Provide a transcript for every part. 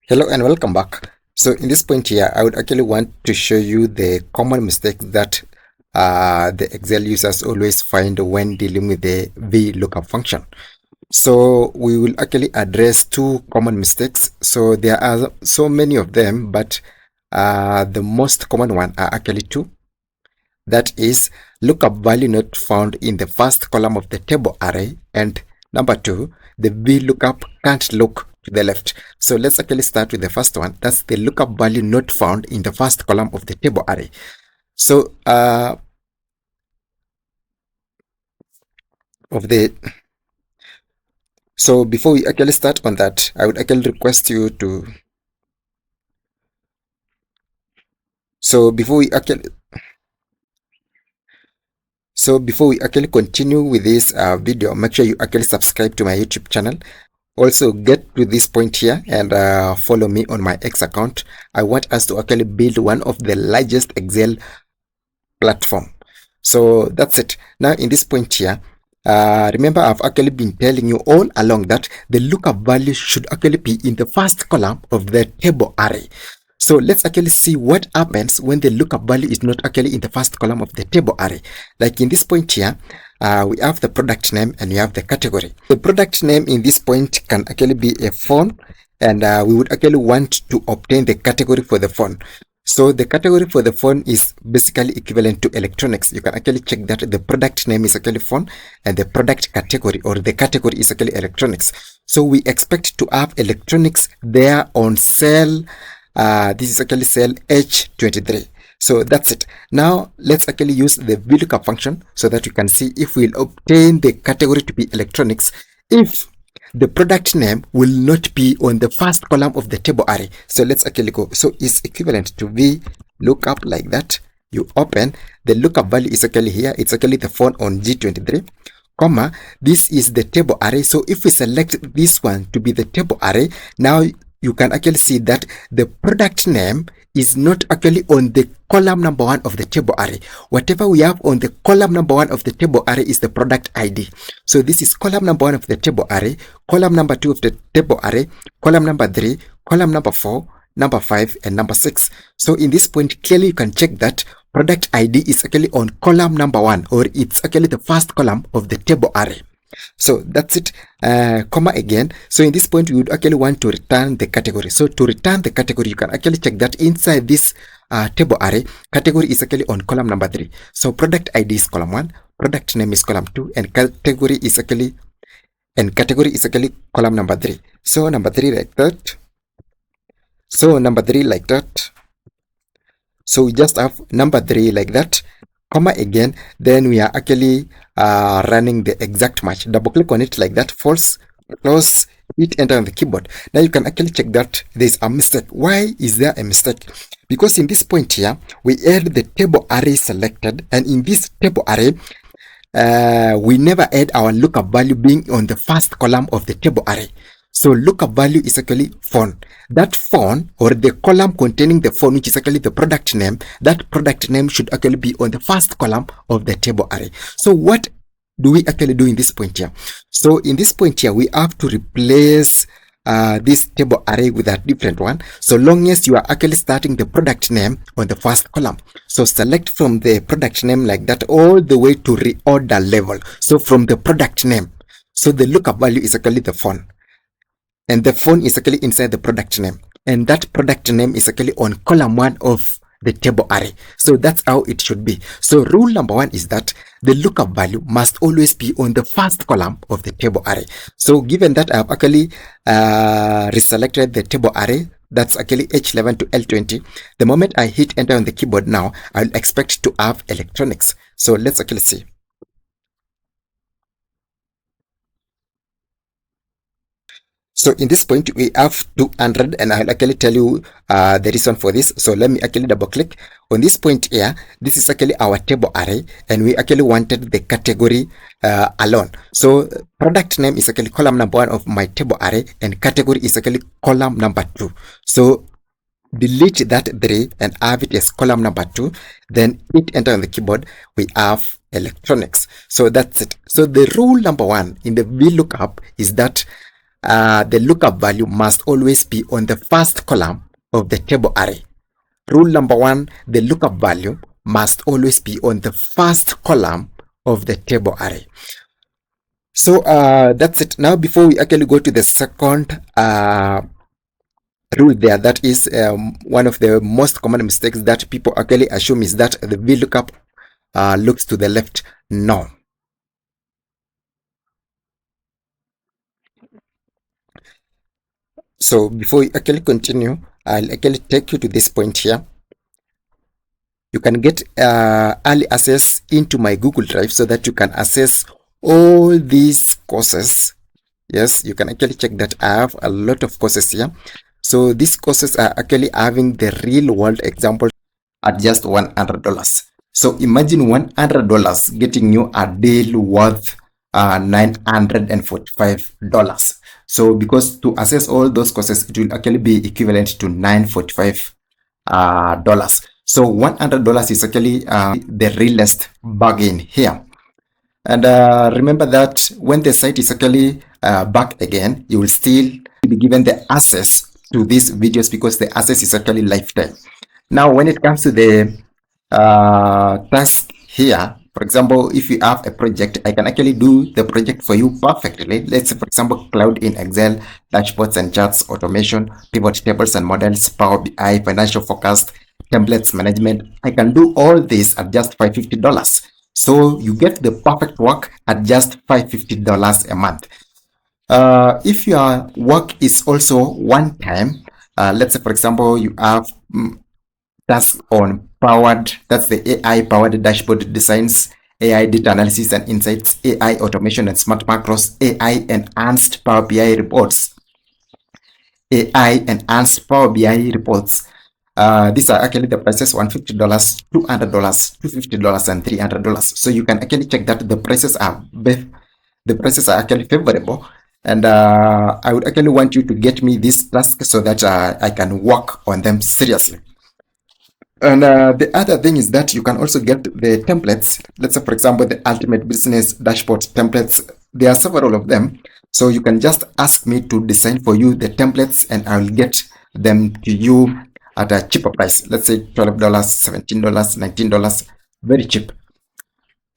Hello and welcome back. So in this point here, I would actually want to show you the common mistakes that the Excel users always find when dealing with the VLOOKUP function. So we will actually address two common mistakes. So there are so many of them, but the most common one are actually two. That is lookup value not found in the first column of the table array, and number two, the VLOOKUP can't look to the left. So let's actually start with the first one. That's the lookup value not found in the first column of the table array. So before we actually start on that, I would actually request you to before we actually continue with this video, make sure you actually subscribe to my YouTube channel. Also get to this point here and follow me on my X account. I want us to actually build one of the largest Excel platform. So that's it. Now in this point here, remember I've actually been telling you all along that the lookup value should actually be in the first column of the table array. So let's actually see what happens when the lookup value is not actually in the first column of the table array. Like in this point here, we have the product name and we have the category. The product name in this point can actually be a phone, and we would actually want to obtain the category for the phone. So the category for the phone is basically equivalent to electronics. You can actually check that the product name is actually phone and the product category or the category is actually electronics. So we expect to have electronics there on cell. This is actually cell H23. So that's it. Now let's actually use the VLOOKUP function so that you can see if we'll obtain the category to be electronics if the product name will not be on the first column of the table array. So let's actually go. So it's equivalent to VLOOKUP like that. You open the lookup value is actually here. It's actually the phone on G23, comma, this is the table array. So if we select this one to be the table array, now you can actually see that the product name is not actually on the column number 1 of the table array. Whatever we have on the column number 1 of the table array is the product ID. So this is column number 1 of the table array, column number 2 of the table array, column number 3, column number 4, number 5, and number 6. So in this point, clearly you can check that product ID is actually on column number 1, or it's actually the first column of the table array. So that's it, comma again. So in this point, we would actually want to return the category. So to return the category, you can actually check that inside this table array, category is actually on column number 3. So product ID is column 1, product name is column 2, and category is actually column number 3. So number 3 like that. So number 3 like that. So we just have number 3 like that, comma again. Then we are actually running the exact match. Double click on it like that, false, close, hit enter on the keyboard. Now you can actually check that there's a mistake. Why is there a mistake? Because in this point here, we had the table array selected, and in this table array, we never had our lookup value being on the first column of the table array. So lookup value is actually phone. That phone, or the column containing the phone, which is actually the product name, that product name should actually be on the first column of the table array. So what do we actually do in this point here? So in this point here, we have to replace this table array with a different one, so long as you are actually starting the product name on the first column. So select from the product name like that all the way to reorder level. So from the product name, so the lookup value is actually the phone, and the phone is actually inside the product name, and that product name is actually on column 1 of the table array. So that's how it should be. So rule number 1 is that the lookup value must always be on the first column of the table array. So given that I have actually reselected the table array, that's actually H11 to L20, the moment I hit enter on the keyboard now, I'll expect to have electronics. So let's actually see. So in this point, we have 200, and I'll actually tell you the reason for this. So let me actually double click on this point here. This is actually our table array, and we actually wanted the category alone. So product name is actually column number 1 of my table array, and category is actually column number 2. So delete that 3 and have it as column number 2, then hit enter on the keyboard. We have electronics. So that's it. So the rule number 1 in the VLOOKUP is that the lookup value must always be on the first column of the table array. Rule number 1, the lookup value must always be on the first column of the table array. So that's it. Now before we actually go to the second rule there, that is one of the most common mistakes that people actually assume is that the VLOOKUP looks to the left. No. So before we actually continue, I'll actually take you to this point here. You can get early access into my Google Drive so that you can access all these courses. Yes, you can actually check that I have a lot of courses here. So these courses are actually having the real world examples at just $100. So imagine $100 getting you a deal worth $945. So because to access all those courses, it will actually be equivalent to $945. So $100 is actually the realest bargain here. And remember that when the site is actually back again, you will still be given the access to these videos because the access is actually lifetime. Now, when it comes to the task here, for example, if you have a project, I can actually do the project for you perfectly. Let's say, for example, cloud in Excel, dashboards and charts, automation, pivot tables and models, Power BI, financial forecast, templates management. I can do all this at just $550. So you get the perfect work at just $550 a month. If your work is also one time, let's say, for example, you have tasks on that's the AI powered dashboard designs, AI data analysis and insights, AI automation and smart macros, AI enhanced Power BI reports, AI enhanced Power BI reports. These are actually the prices: $150, $200, $250, and $300. So you can actually check that the prices are actually favorable. And I would actually want you to get me this task so that I can work on them seriously. And the other thing is that you can also get the templates. Let's say, for example, the ultimate business dashboard templates. There are several of them. So you can just ask me to design for you the templates and I will get them to you at a cheaper price. Let's say $12, $17, $19, very cheap.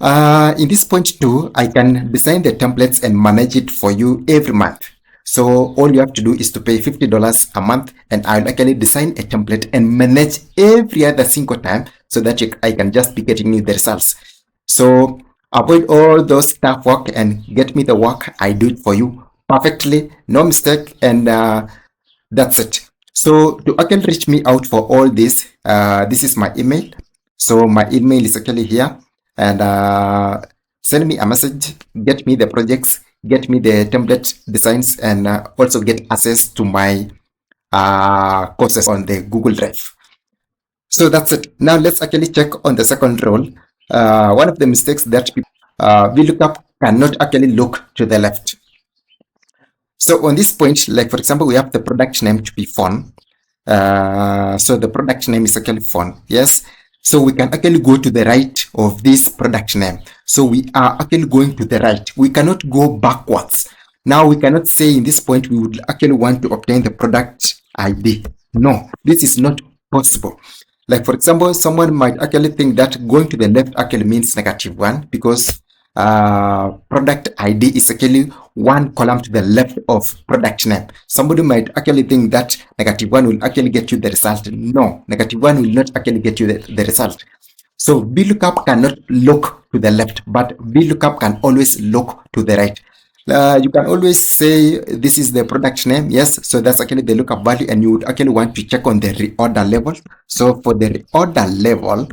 In this point too, I can design the templates and manage it for you every month. So all you have to do is to pay $50 a month and I'll actually design a template and manage every other single time so that I can just be getting you the results. So avoid all those tough work and get me the work. I do it for you perfectly, no mistake, and that's it. So to actually reach me out for all this, this is my email. So my email is actually here. And send me a message, get me the projects, get me the template designs, and also get access to my courses on the Google Drive. So that's it. Now let's actually check on the second rule. One of the mistakes that people VLOOKUP cannot actually look to the left. So on this point, like for example, we have the product name to be phone. So the product name is actually phone. Yes. So we can actually go to the right of this product name. So we are actually going to the right. We cannot go backwards. Now we cannot say in this point we would actually want to obtain the product ID. No, this is not possible. Like for example, someone might actually think that going to the left actually means -1 because product ID is actually one column to the left of product name. Somebody might actually think that -1 will actually get you the result. No, -1 will not actually get you the result. So VLOOKUP cannot look to the left, but VLOOKUP can always look to the right. You can always say this is the product name. Yes, so that's actually the lookup value, and you would actually want to check on the reorder level. So for the reorder level,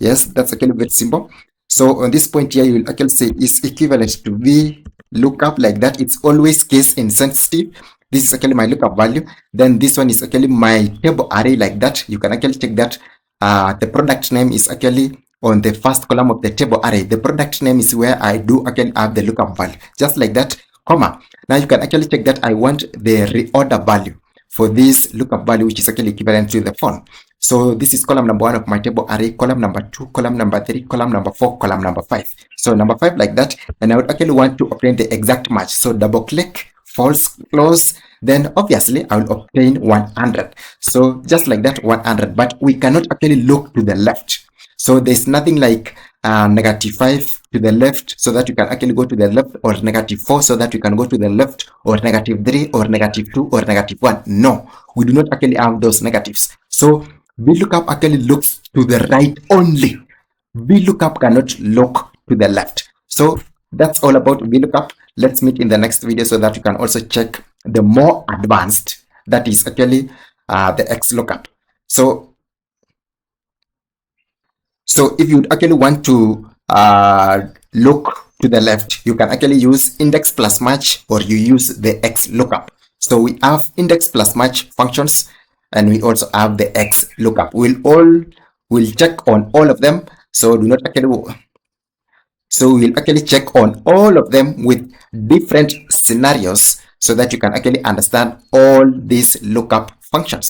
yes, that's actually very simple. So on this point here, you will actually say is equivalent to VLOOKUP like that. It's always case insensitive. This is actually my lookup value. Then this one is actually my table array like that. You can actually check that the product name is actually on the first column of the table array. The product name is where I do again have the lookup value, just like that, comma. Now you can actually check that I want the reorder value for this lookup value, which is actually equivalent to the phone. So this is column number 1 of my table array, column number 2, column number 3, column number 4, column number 5. So number 5 like that, and I would actually want to obtain the exact match. So double click false clause, then obviously I will obtain 100. So just like that, 100, but we cannot actually look to the left. So there's nothing like -5 to the left so that you can actually go to the left, or -4 so that you can go to the left, or -3 or -2 or -1. No, we do not actually have those negatives. So VLOOKUP actually looks to the right only. VLOOKUP cannot look to the left. So that's all about VLOOKUP. Let's meet in the next video so that you can also check the more advanced, that is actually the XLOOKUP. So if you actually want to look to the left, you can actually use index plus match, or you use the XLOOKUP. So we have index plus match functions, and we also have the XLOOKUP. We'll check on all of them. So we'll actually check on all of them with different scenarios so that you can actually understand all these lookup functions.